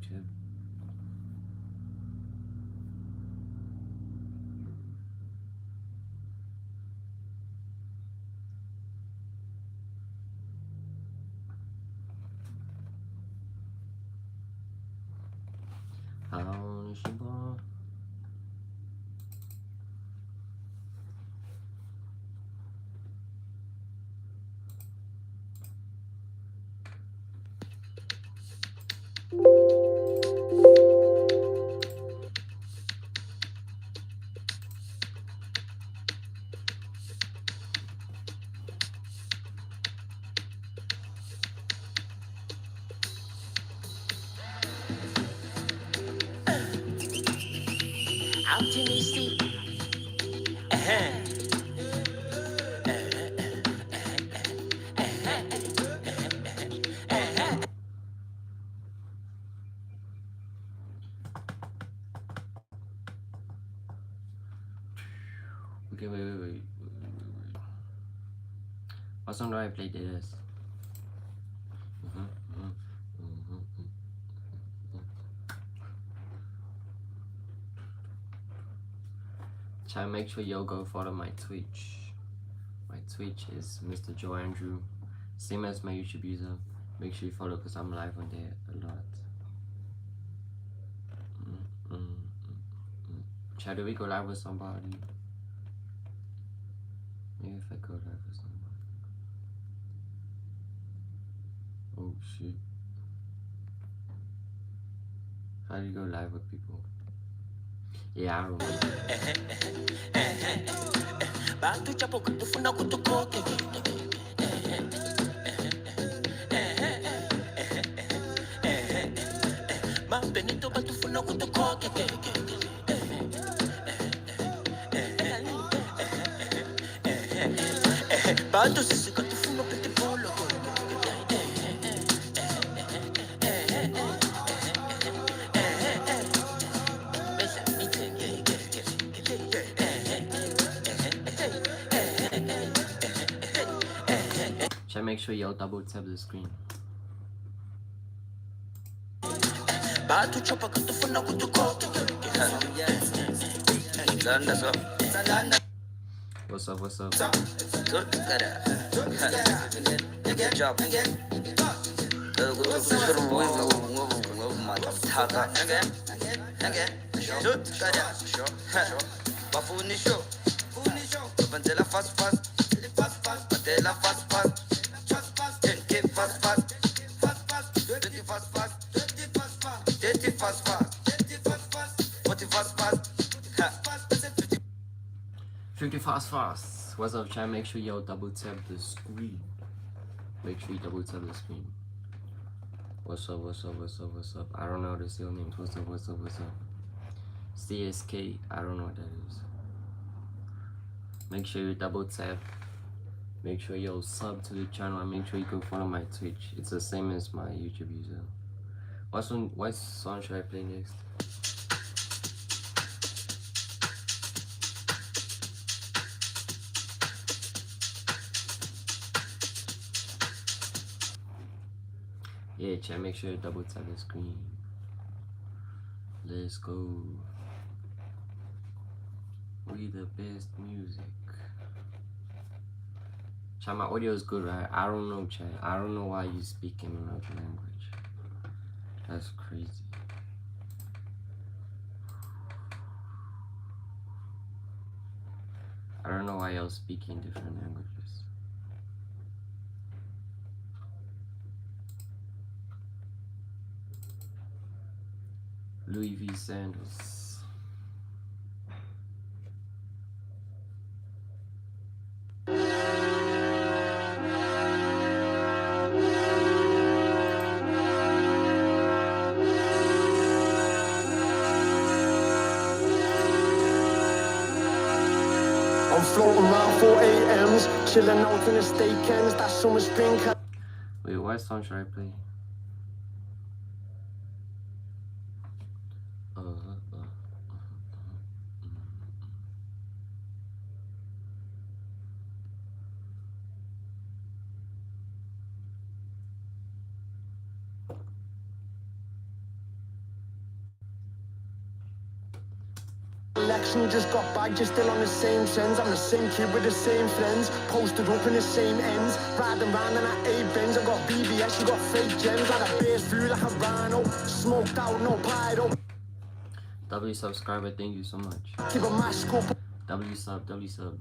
Chub. How is she born? Optimistic. Okay, wait. What song do I play this? Try to make sure y'all go follow my Twitch. My Twitch is MrJoelAndrew, same as my YouTube user. Make sure you follow because I'm live on there a lot. Try to go live with somebody. Maybe if I go live with somebody. Oh shit. How do you go live with people? Yeah, I don't know. Try to make sure y'all double tap the screen. What's up? Fast. What's up, chat? Make sure y'all double tap the screen. Make sure you double tap the screen. What's up? I don't know the seal names. What's up? CSK. I don't know what that is. Make sure you double tap. Make sure you sub to the channel and make sure you go follow my Twitch. It's the same as my YouTube user. What song should I play next? Yeah, chat, make sure you double tap the screen. Let's go. We the best music. Chat, my audio is good, right? I don't know, chat. I don't know why you speak in another language. That's crazy. I don't know why y'all speak in different languages. Louis V. Sanders. floating around 4 a.m.s, chilling out in the steak ends. That summer spring. Wait, what song should I play? Election just got back, you're still on the same trends. I'm the same kid with the same friends, posted up in the same ends, riding round in that A-Benz. I got BBS, you got fake gems, like a bass through like a rhino, smoked out, no pyro. W subscriber, thank you so much. Keep a mask up. W sub,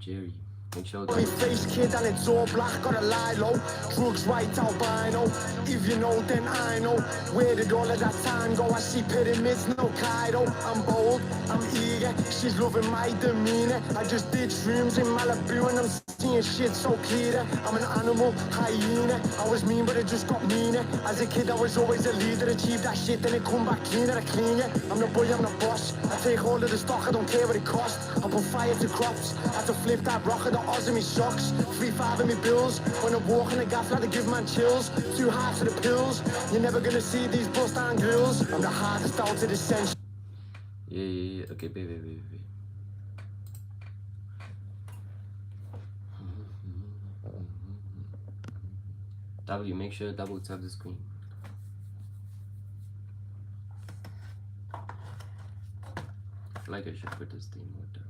Jerry. Make sure Me face kid and it's all black, got a lie low. Drugs white albino. If you know, then I know. Where did all of that time go? I see pyramids, no Cairo. I'm bold, I'm eager. She's loving my demeanor. I just did shrooms in Malibu and I'm seeing shit so clear. I'm an animal, hyena. I was mean, but it just got meaner. As a kid, I was always a leader. Achieved that shit, then it come back cleaner. I clean it. I'm the boy, I'm the boss. I take all of the stock, I don't care what it costs. I put fire to crops. I have to flip that rock at the odds of me socks. 3-5 of me bills. When I walk in the gaff, like to give man chills. 2 halves of the pills. You're never gonna see these bust down grills. I'm the hardest out of the century. Yeah. Okay, baby. W, make sure to double tap the screen. I feel like I should put this thing more down.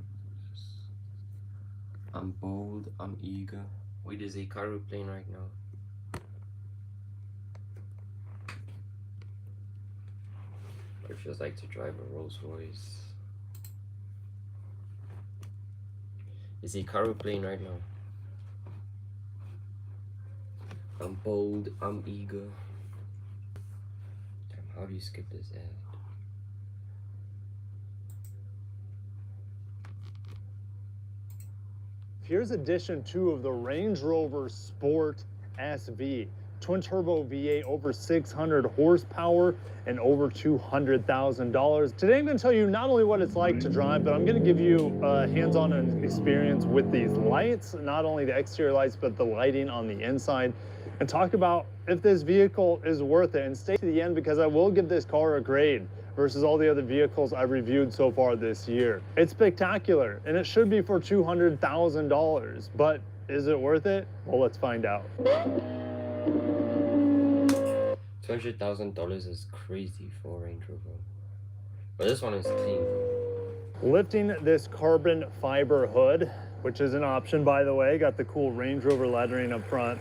I'm bold, I'm eager. Wait, is Hikaru playing right now? What it feels like to drive a Rolls Royce. Is Hikaru playing right now? I'm bold, I'm eager. Damn, how do you skip this ad? Here's edition 2 of the Range Rover Sport SV. Twin turbo V8, over 600 horsepower and over $200,000. Today I'm going to tell you not only what it's like to drive, but I'm going to give you hands-on experience with these lights, not only the exterior lights, but the lighting on the inside, and talk about if this vehicle is worth it. And stay to the end because I will give this car a grade versus all the other vehicles I've reviewed so far this year. It's spectacular, and it should be for $200,000, but is it worth it? Well, let's find out. $200,000 is crazy for a Range Rover. But this one is clean. Lifting this carbon fiber hood, which is an option, by the way, got the cool Range Rover lettering up front.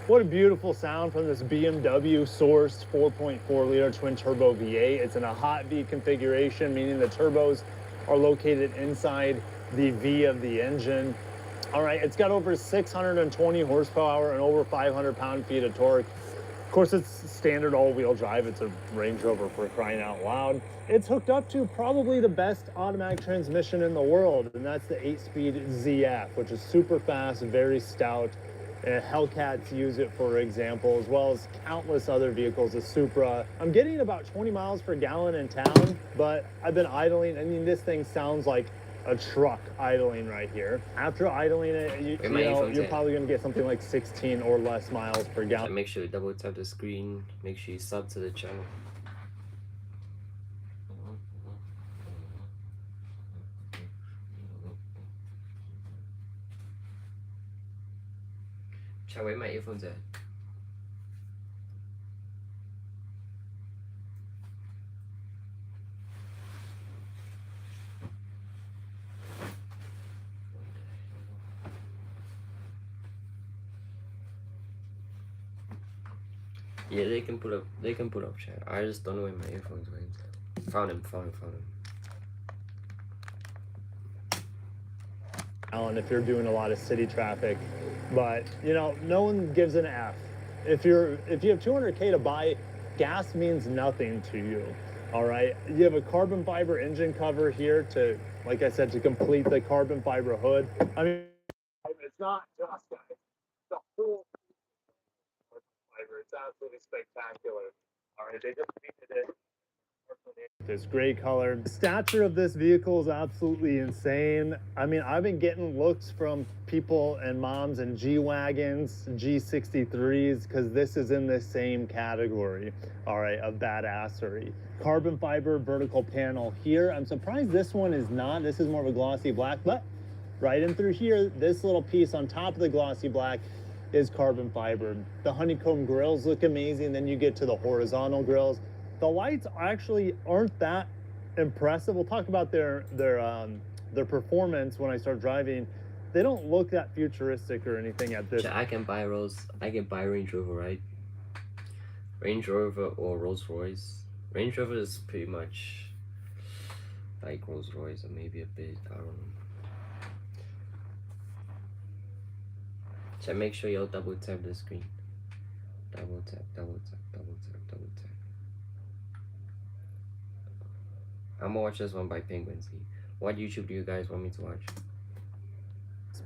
What a beautiful sound from this BMW sourced 4.4 liter twin turbo V8. It's in a hot V configuration, meaning the turbos are located inside the V of the engine. All right, it's got over 620 horsepower and over 500 pound-feet of torque. Of course, it's standard all-wheel drive. It's a Range Rover, for crying out loud. It's hooked up to probably the best automatic transmission in the world, and that's the 8-speed ZF, which is super fast, very stout. Hellcats use it, for example, as well as countless other vehicles, a Supra. I'm getting about 20 miles per gallon in town, but I've been idling. I mean, this thing sounds like a truck idling right here. After idling it, you're probably going to get something like 16 or less miles per gallon. So make sure you double tap the screen. Make sure you sub to the channel. Chat, where my earphones at? Yeah, they can put up chat. I just don't know where my earphones went. Found him. Alan, if you're doing a lot of city traffic, but no one gives an F. If you have 200K to buy, gas means nothing to you. All right, you have a carbon fiber engine cover here to, like I said, to complete the carbon fiber hood. I mean, it's not just guys. The whole fiber, it's absolutely spectacular. All right, they just painted it. this gray color. The stature of this vehicle is absolutely insane. I mean, I've been getting looks from people and moms in G-Wagons, G63s, because this is in the same category, all right, of badassery. Carbon fiber vertical panel here. I'm surprised this one is not. This is more of a glossy black, but right in through here, this little piece on top of the glossy black is carbon fiber. The honeycomb grills look amazing. Then you get to the horizontal grills. The lights actually aren't that impressive. We'll talk about their performance when I start driving. They don't look that futuristic or anything at this. I can buy Range Rover, right? Range Rover or Rolls Royce. Range Rover is pretty much like Rolls Royce, or maybe a bit, I don't know. So make sure y'all double tap the screen. Double tap, double tap, double tap, double tap. I'm gonna watch this one by Penguin Z. What YouTube do you guys want me to watch?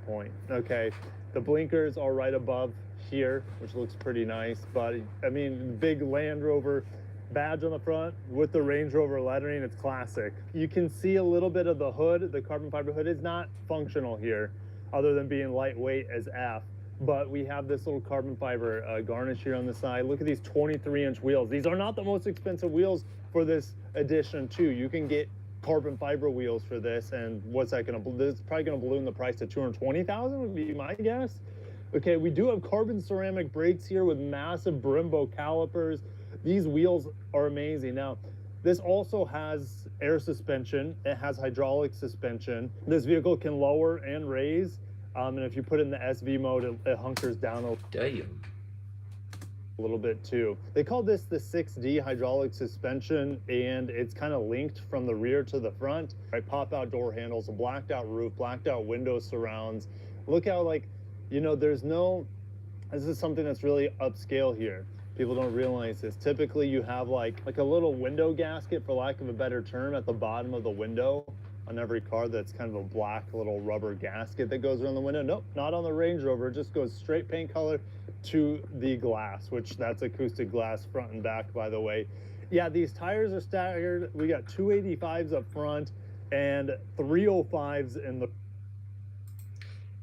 Point. Okay, the blinkers are right above here, which looks pretty nice, but I mean, big Land Rover badge on the front with the Range Rover lettering. It's classic. You can see a little bit of the hood. The carbon fiber hood is not functional here other than being lightweight as F, but we have this little carbon fiber garnish here on the side. Look at these 23-inch wheels. These are not the most expensive wheels for this edition too. You can get carbon fiber wheels for this, and what's that gonna, this is probably gonna balloon the price to $220,000 would be my guess. Okay, we do have carbon ceramic brakes here with massive Brembo calipers. These wheels are amazing. Now, this also has air suspension. It has hydraulic suspension. This vehicle can lower and raise, and if you put it in the SV mode, it hunkers down a little bit too. They call this the 6D hydraulic suspension, and it's kind of linked from the rear to the front. Right, pop out door handles, a blacked out roof, blacked out window surrounds. Look how, like, you know, this is something that's really upscale here. People don't realize this. Typically you have like a little window gasket, for lack of a better term, at the bottom of the window on every car. That's kind of a black little rubber gasket that goes around the window. Nope, not on the Range Rover. It just goes straight paint color to the glass, which that's acoustic glass front and back, by the way. Yeah, these tires are staggered. We got 285s up front and 305s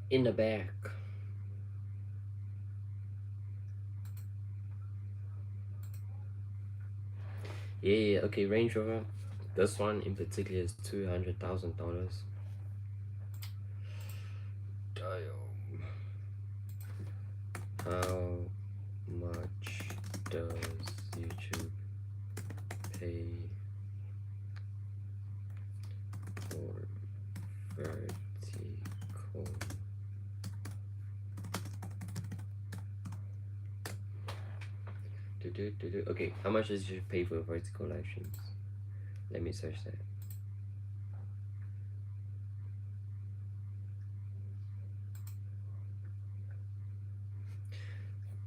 in the back. Yeah, okay, Range Rover. This one in particular is $200,000. Damn. How much does YouTube pay for vertical? Okay, how much does you pay for vertical live streams? Let me search that.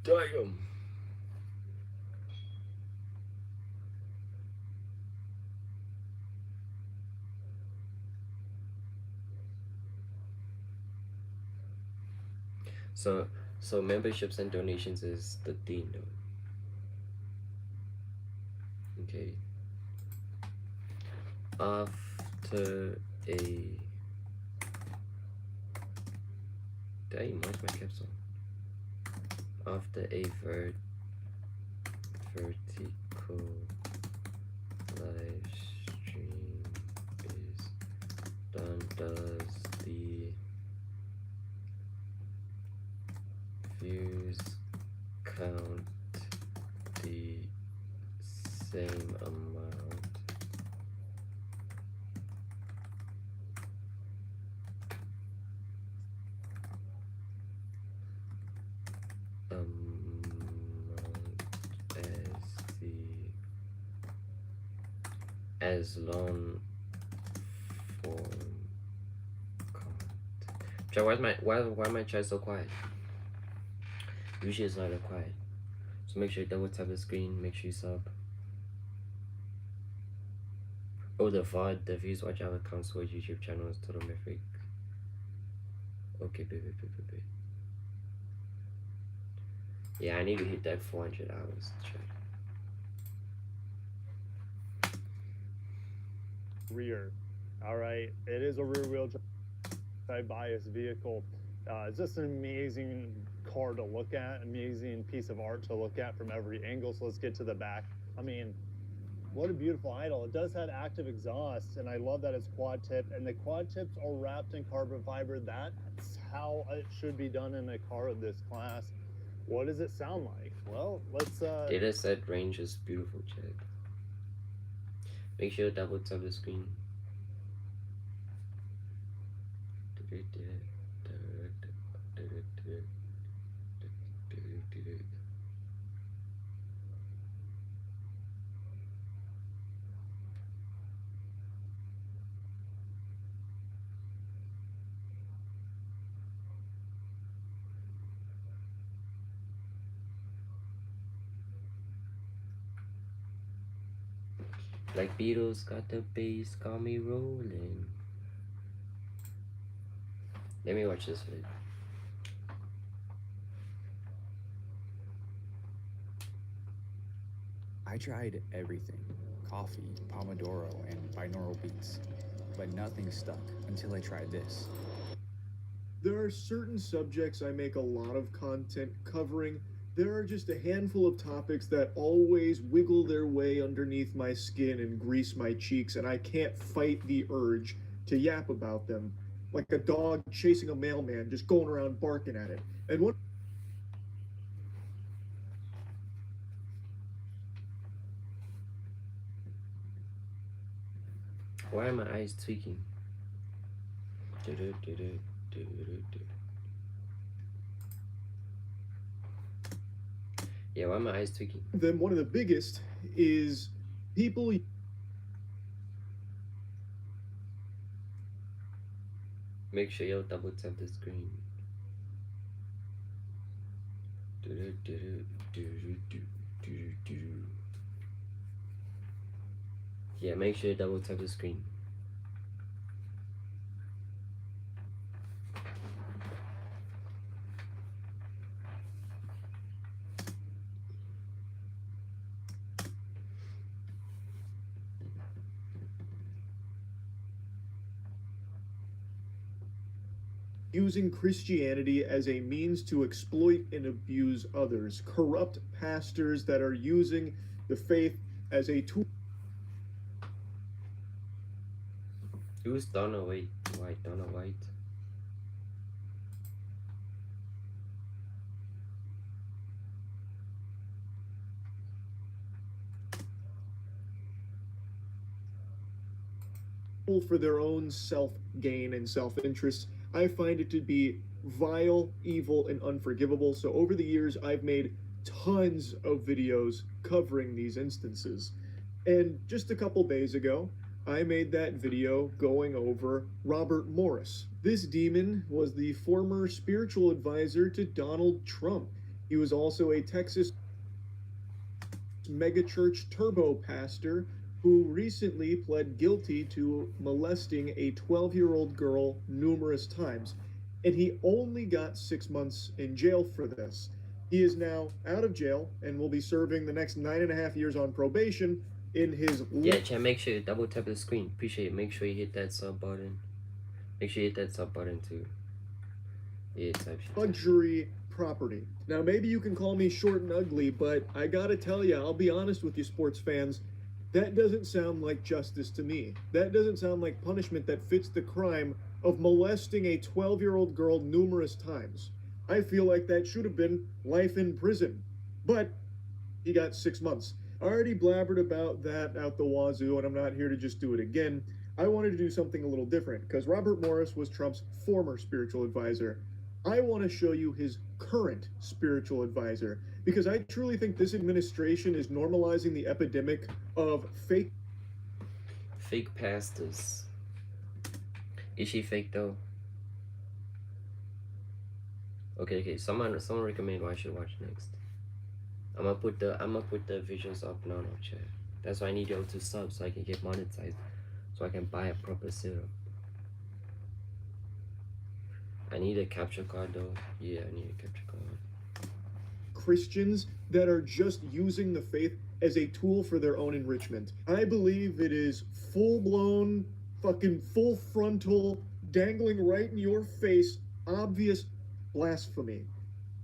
Damn. So memberships and donations is the thing though. Okay. After a damn, where's my caps on? After a vertical live stream is done, does the views count the same amount? As long form content. Why my chat so quiet? Usually it's not that quiet. So make sure you double tap the screen, make sure you sub. Oh, the VOD, the views watch our accounts for YouTube channel is total mythic. Okay, baby. Yeah, I need to hit that 400 hours. Check. rear. All right, it is a rear wheel drive bias vehicle. It's just an amazing car to look at, amazing piece of art to look at from every angle. So let's get to the back. I mean, what a beautiful idle. It does have active exhaust, and I love that it's quad tip, and the quad tips are wrapped in carbon fiber. That's how it should be done in a car of this class. What does it sound like? Well, let's Data set range is beautiful, check. Make sure to double tap the screen. Like Beatles got the bass, got me rolling. Let me watch this video. I tried everything, coffee, Pomodoro, and binaural beats, but nothing stuck until I tried this. There are certain subjects I make a lot of content covering. There are just a handful of topics that always wiggle their way underneath my skin and grease my cheeks, and I can't fight the urge to yap about them, like a dog chasing a mailman, just going around barking at it. And one Why are my eyes tweaking? Yeah, why are my eyes tweaking? then one of the biggest is people Make sure you'll double tap the screen. Yeah, make sure you double tap the screen. using Christianity as a means to exploit and abuse others, corrupt pastors that are using the faith as a tool. Who's Donna White? Donna White. For their own self-gain and self-interest. I find it to be vile, evil, and unforgivable. So over the years, I've made tons of videos covering these instances. And just a couple days ago, I made that video going over Robert Morris. This demon was the former spiritual advisor to Donald Trump. He was also a Texas megachurch turbo pastor who recently pled guilty to molesting a 12-year-old girl numerous times. And he only got 6 months in jail for this. He is now out of jail and will be serving the next 9.5 years on probation in his... Yeah, chat, make sure you double tap the screen. Appreciate it. Make sure you hit that sub button. Make sure you hit that sub button too. Yeah, type shit. luxury property. Now, maybe you can call me short and ugly, but I gotta tell you, I'll be honest with you, sports fans, that doesn't sound like justice to me. That doesn't sound like punishment that fits the crime of molesting a 12-year-old girl numerous times. I feel like that should have been life in prison. But he got 6 months. I already blabbered about that out the wazoo, and I'm not here to just do it again. I wanted to do something a little different, because Robert Morris was Trump's former spiritual advisor. I want to show you his current spiritual advisor, because I truly think this administration is normalizing the epidemic of fake pastors. Is she fake though? Okay. Someone recommend what I should watch next. I'm gonna put the visuals up now, chat. That's why I need y'all to sub so I can get monetized, so I can buy a proper setup. I need a capture card though. Yeah, I need a capture card. Christians that are just using the faith as a tool for their own enrichment. I believe it is full-blown, fucking full frontal, dangling right in your face, obvious blasphemy.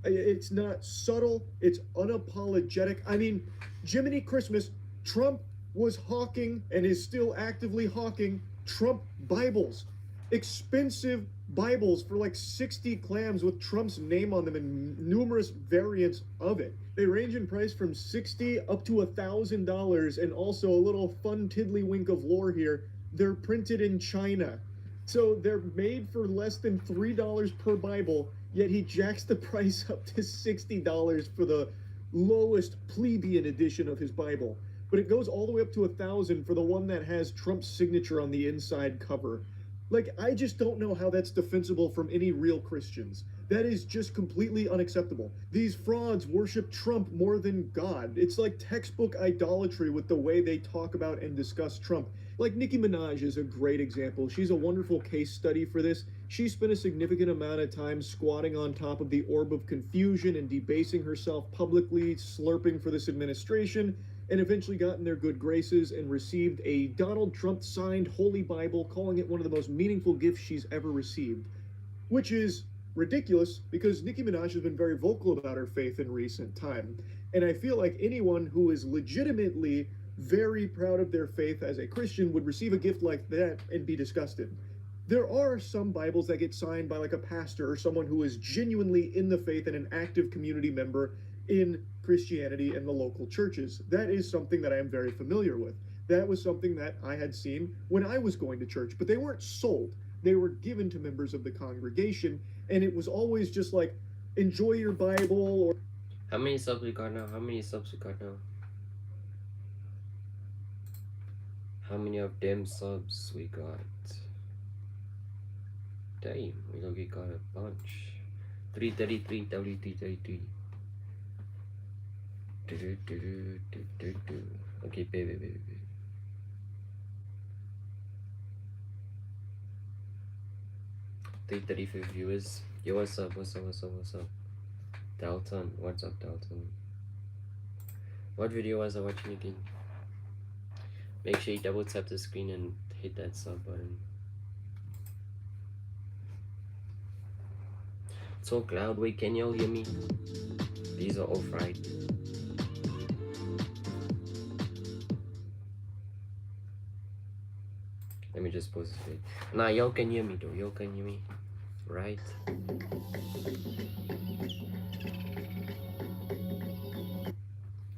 It's not subtle, it's unapologetic. I mean, Jiminy Christmas, Trump was hawking and is still actively hawking Trump Bibles. Expensive Bibles for like 60 clams with Trump's name on them and numerous variants of it. They range in price from $60 up to $1,000, and also a little fun tiddlywink of lore here, they're printed in China. So they're made for less than $3 per Bible, yet he jacks the price up to $60 for the lowest plebeian edition of his Bible. But it goes all the way up to $1,000 for the one that has Trump's signature on the inside cover. Like, I just don't know how that's defensible from any real Christians. That is just completely unacceptable. These frauds worship Trump more than God. It's like textbook idolatry with the way they talk about and discuss Trump. Like, Nicki Minaj is a great example. She's a wonderful case study for this. She spent a significant amount of time squatting on top of the orb of confusion and debasing herself publicly, slurping for this administration, and eventually got in their good graces and received a Donald Trump signed Holy Bible, calling it one of the most meaningful gifts she's ever received. Which is ridiculous, because Nicki Minaj has been very vocal about her faith in recent time. And I feel like anyone who is legitimately very proud of their faith as a Christian would receive a gift like that and be disgusted. There are some Bibles that get signed by like a pastor or someone who is genuinely in the faith and an active community member in Christianity and the local churches. That is something that I am very familiar with. That was something that I had seen when I was going to church, but they weren't sold. They were given to members of the congregation, and it was always just like, enjoy your Bible. Or How many subs we got now? How many subs we got now? How many of them subs we got? Damn, we look, we got a bunch. 333, 333. Okay, baby. 335 viewers. Yo, what's up? Dalton, what's up, Dalton? What video was I watching again? Make sure you double tap the screen and hit that sub button. Talk loud, wait, can y'all hear me? These are all fried. Let me just pause it. Nah, y'all can hear me though. Y'all can hear me, right?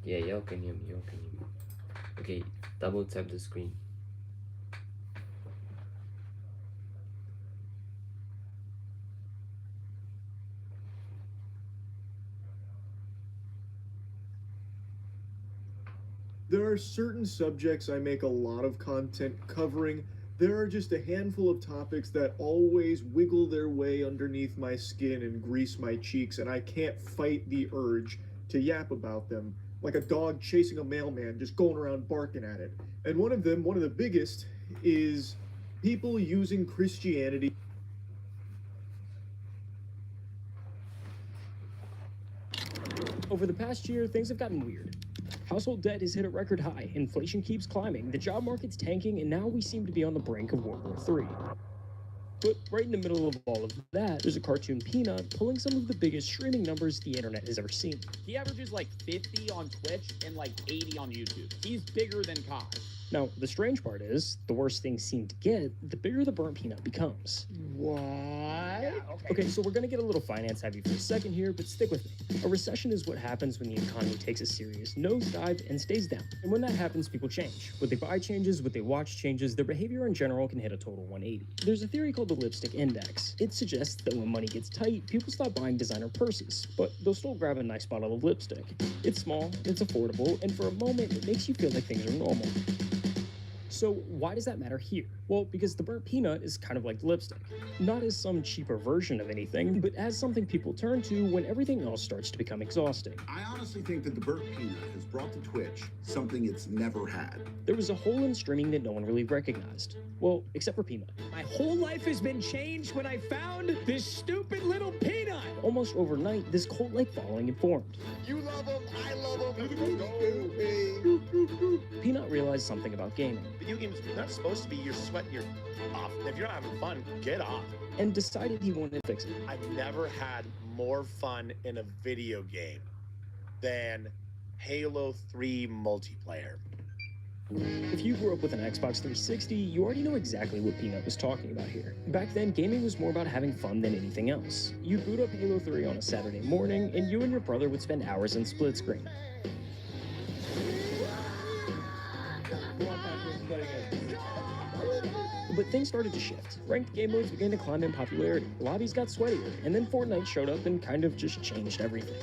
Yeah, y'all can hear me. Okay, double tap the screen. there are certain subjects I make a lot of content covering. There are just a handful of topics that always wiggle their way underneath my skin and grease my cheeks, and I can't fight the urge to yap about them, like a dog chasing a mailman, just going around barking at it. And one of them, one of the biggest, is people using Christianity. Over the past year, things have gotten weird. Household debt has hit a record high, inflation keeps climbing, the job market's tanking, and now we seem to be on the brink of World War III. But right in the middle of all of that, there's a cartoon Peanut pulling some of the biggest streaming numbers the internet has ever seen. He averages like 50 on Twitch and like 80 on YouTube. He's bigger than Kai. Now, the strange part is, the worse things seem to get, the bigger the burnt peanut becomes. What? Yeah, Okay, so we're gonna get a little finance heavy for a second here, but stick with me. A recession is what happens when the economy takes a serious nosedive and stays down. And when that happens, people change. What they buy changes, what they watch changes, their behavior in general can hit a total 180. There's a theory called the lipstick index. It suggests that when money gets tight, people stop buying designer purses, but they'll still grab a nice bottle of lipstick. It's small, it's affordable, and for a moment, it makes you feel like things are normal. So why does that matter here? Well, because the burnt peanut is kind of like lipstick. Not as some cheaper version of anything, but as something people turn to when everything else starts to become exhausting. I honestly think that the burnt peanut has brought to Twitch something it's never had. There was a hole in streaming that no one really recognized. Well, except for Peanut. My whole life has been changed when I found this stupid little peanut. Almost overnight, this cult-like following had formed. You love him, I love him. Peanut realized something about gaming. Video games are not supposed to be you're sweating your off. If you're not having fun, get off. And decided he wanted to fix it. I've never had more fun in a video game than Halo 3 multiplayer. If you grew up with an Xbox 360, you already know exactly what Peanut was talking about here. Back then, gaming was more about having fun than anything else. You'd boot up Halo 3 on a Saturday morning, and you and your brother would spend hours in split screen. But things started to shift. Ranked game modes began to climb in popularity, lobbies got sweatier, and then Fortnite showed up and kind of just changed everything.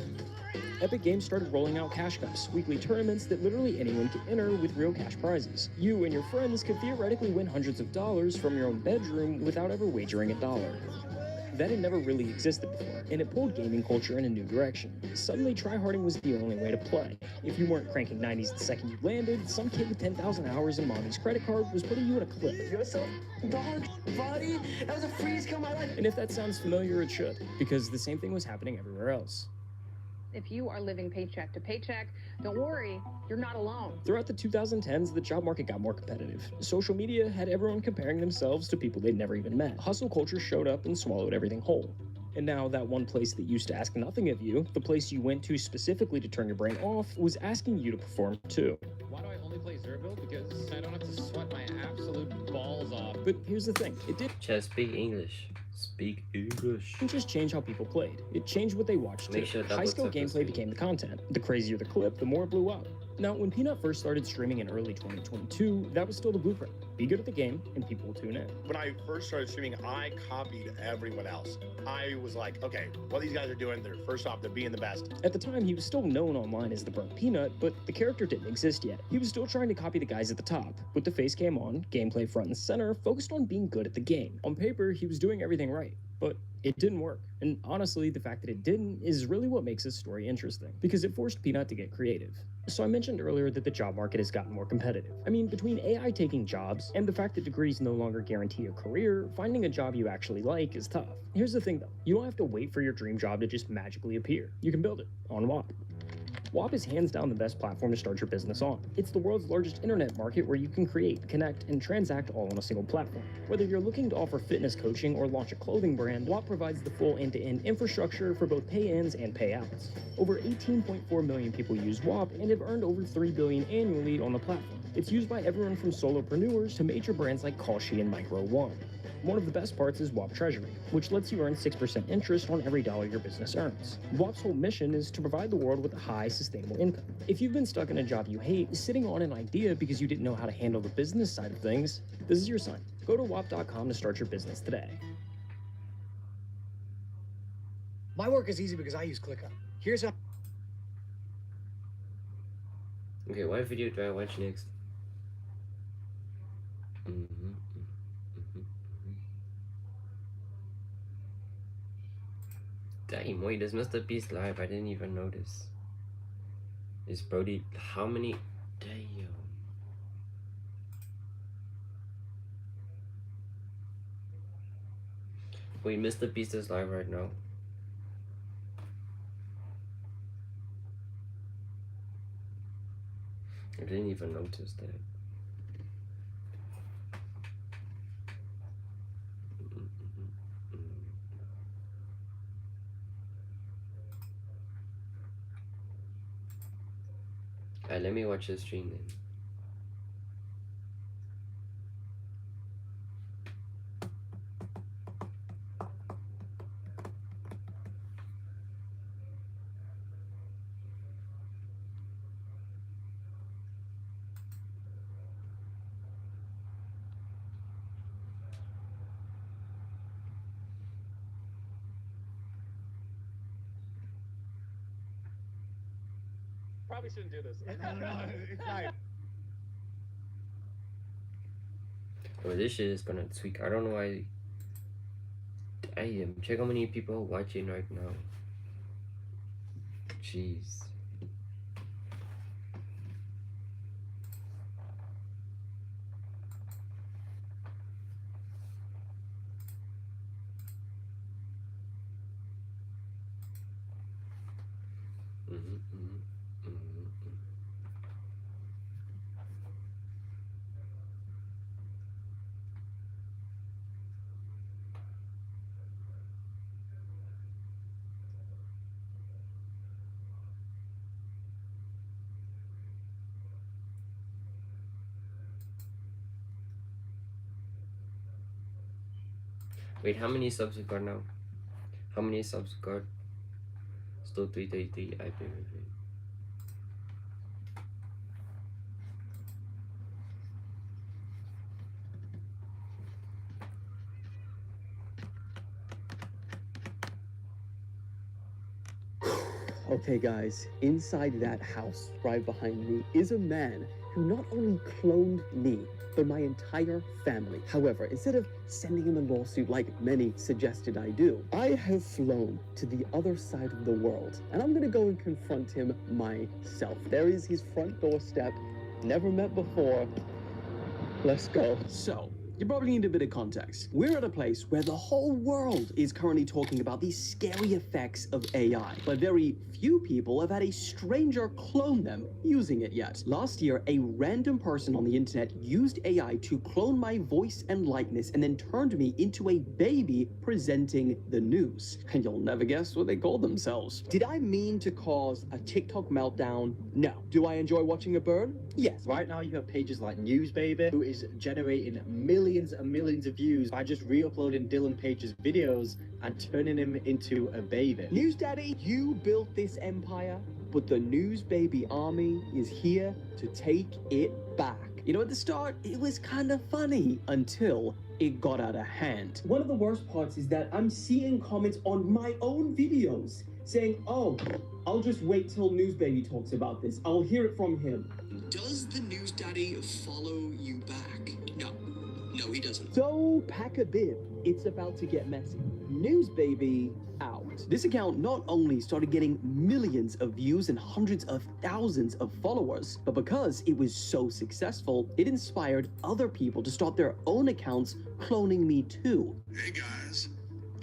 Epic Games started rolling out cash cups, weekly tournaments that literally anyone could enter with real cash prizes. You and your friends could theoretically win hundreds of dollars from your own bedroom without ever wagering $1. That had never really existed before, and it pulled gaming culture in a new direction. Suddenly, tryharding was the only way to play. If you weren't cranking 90s the second you landed, some kid with 10,000 hours in mommy's credit card was putting you in a clip. You're so dog, buddy. That was a freeze kill my life. And if that sounds familiar, it should, because the same thing was happening everywhere else. If you are living paycheck to paycheck, don't worry, you're not alone. Throughout the 2010s, the job market got more competitive. Social media had everyone comparing themselves to people they'd never even met. Hustle culture showed up and swallowed everything whole. And now that one place that used to ask nothing of you, the place you went to specifically to turn your brain off, was asking you to perform too. Why do I only play Zerbil? Because I don't have to sweat my absolute balls off. But here's the thing, it didn't Just speak English. Speak English. just change how people played. It changed what they watched too. Make sure double High-skill tap the gameplay screen. became the content. The crazier the clip, the more it blew up. Now, when Peanut first started streaming in early 2022, that was still the blueprint. Be good at the game, and people will tune in. When I first started streaming, I copied everyone else. I was like, okay, what these guys are doing, they're first off, they're being the best. At the time, he was still known online as the Burnt Peanut, but the character didn't exist yet. He was still trying to copy the guys at the top. With the face cam on, gameplay front and center, focused on being good at the game. On paper, he was doing everything right, but it didn't work. And honestly, the fact that it didn't is really what makes his story interesting, because it forced Peanut to get creative. So I mentioned earlier that the job market has gotten more competitive. I mean, between AI taking jobs and the fact that degrees no longer guarantee a career, finding a job you actually like is tough. Here's the thing though, you don't have to wait for your dream job to just magically appear. You can build it on WAP. WAP is hands down the best platform to start your business on. It's the world's largest internet market where you can create, connect, and transact all on a single platform. Whether you're looking to offer fitness coaching or launch a clothing brand, WAP provides the full end-to-end infrastructure for both pay-ins and payouts. Over 18.4 million people use WAP and have earned over $3 billion annually on the platform. It's used by everyone from solopreneurs to major brands like Kalshi and Micro One. One of the best parts is WAP Treasury, which lets you earn 6% interest on every dollar your business earns. WAP's whole mission is to provide the world with a high, sustainable income. If you've been stuck in a job you hate, sitting on an idea because you didn't know how to handle the business side of things, this is your sign. Go to WAP.com to start your business today. My work is easy because I use ClickUp. Here's how. Okay, what video do I watch next? Damn, wait, is Mr. Beast live? I didn't even notice. Is Brody, how many? Damn. Wait, Mr. Beast is live right now. I didn't even notice that. Let me watch the stream then. Probably shouldn't do this. No, it's not. But this shit is gonna tweak. I don't know why. Damn, check how many people are watching right now. Jeez. Wait, how many subs we got now? How many subs we got? Still 333. I pay. Okay guys, inside that house right behind me is a man who not only cloned me, but my entire family. However, instead of sending him a lawsuit like many suggested I do, I have flown to the other side of the world, and I'm gonna go and confront him myself. There is his front doorstep, never met before. Let's go. So, you probably need a bit of context. We're at a place where the whole world is currently talking about these scary effects of AI, but very few people have had a stranger clone them using it yet. Last year, a random person on the internet used AI to clone my voice and likeness and then turned me into a baby presenting the news. And you'll never guess what they called themselves. Did I mean to cause a TikTok meltdown? No. Do I enjoy watching it burn? Yes. Right now you have pages like News Baby, who is generating millions and millions of views by just re-uploading Dylan Page's videos and turning him into a baby. News Daddy, you built this empire, but the News Baby army is here to take it back. You know, at the start, it was kind of funny until it got out of hand. One of the worst parts is that I'm seeing comments on my own videos saying, oh, I'll just wait till News Baby talks about this. I'll hear it from him. Does the News Daddy follow you back? No, he doesn't. So, pack a bib. It's about to get messy. News Baby out. This account not only started getting millions of views and hundreds of thousands of followers, but because it was so successful, it inspired other people to start their own accounts cloning me too. Hey guys,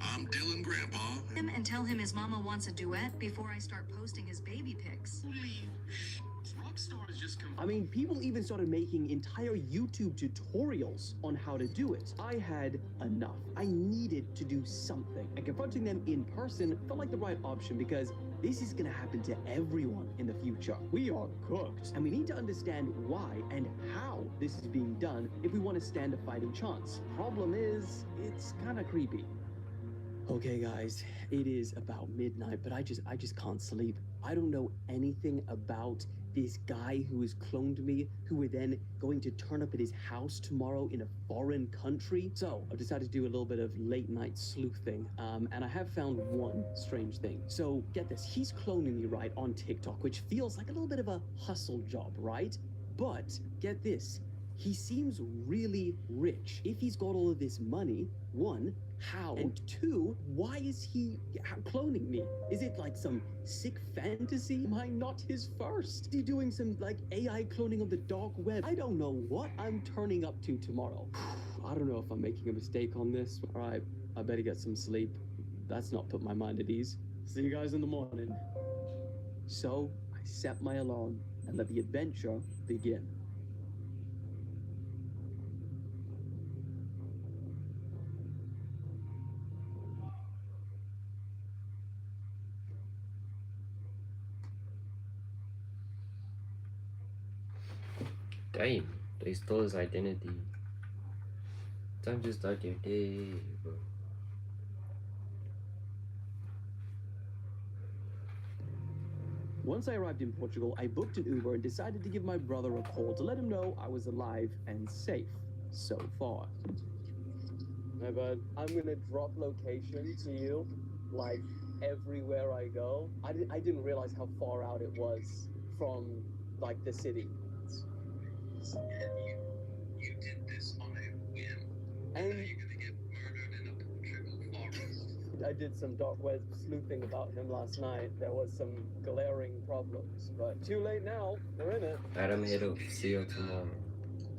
I'm Dylan Grandpa. And tell him his mama wants a duet before I start posting his baby pics. I mean, people even started making entire YouTube tutorials on how to do it. I had enough. I needed to do something. And confronting them in person felt like the right option because this is gonna happen to everyone in the future. We are cooked. And we need to understand why and how this is being done if we want to stand a fighting chance. Problem is, it's kind of creepy. Okay guys, it is about midnight, but I just can't sleep. I don't know anything about this guy who has cloned me, who we're then going to turn up at his house tomorrow in a foreign country. So I've decided to do a little bit of late night sleuthing, and I have found one strange thing. So get this, he's cloning me right on TikTok, which feels like a little bit of a hustle job, right? But get this, he seems really rich. If he's got all of this money, one, how? And two, why is he cloning me? Is it like some sick fantasy? Am I not his first? Is he doing some like AI cloning on the dark web? I don't know what I'm turning up to tomorrow. I don't know if I'm making a mistake on this. All right, I better get some sleep. That's not put my mind at ease. See you guys in the morning. So I set my alarm and let the adventure begin. Damn, they stole his identity. Time to start your day, bro. Once I arrived in Portugal, I booked an Uber and decided to give my brother a call to let him know I was alive and safe so far. Hey bud, I'm gonna drop location to you, like everywhere I go. I didn't realize how far out it was from like the city. You did this on a I did some dark web sleuthing about him last night. There was some glaring problems, but too late now. We're in it. Adam, it'll see you tomorrow.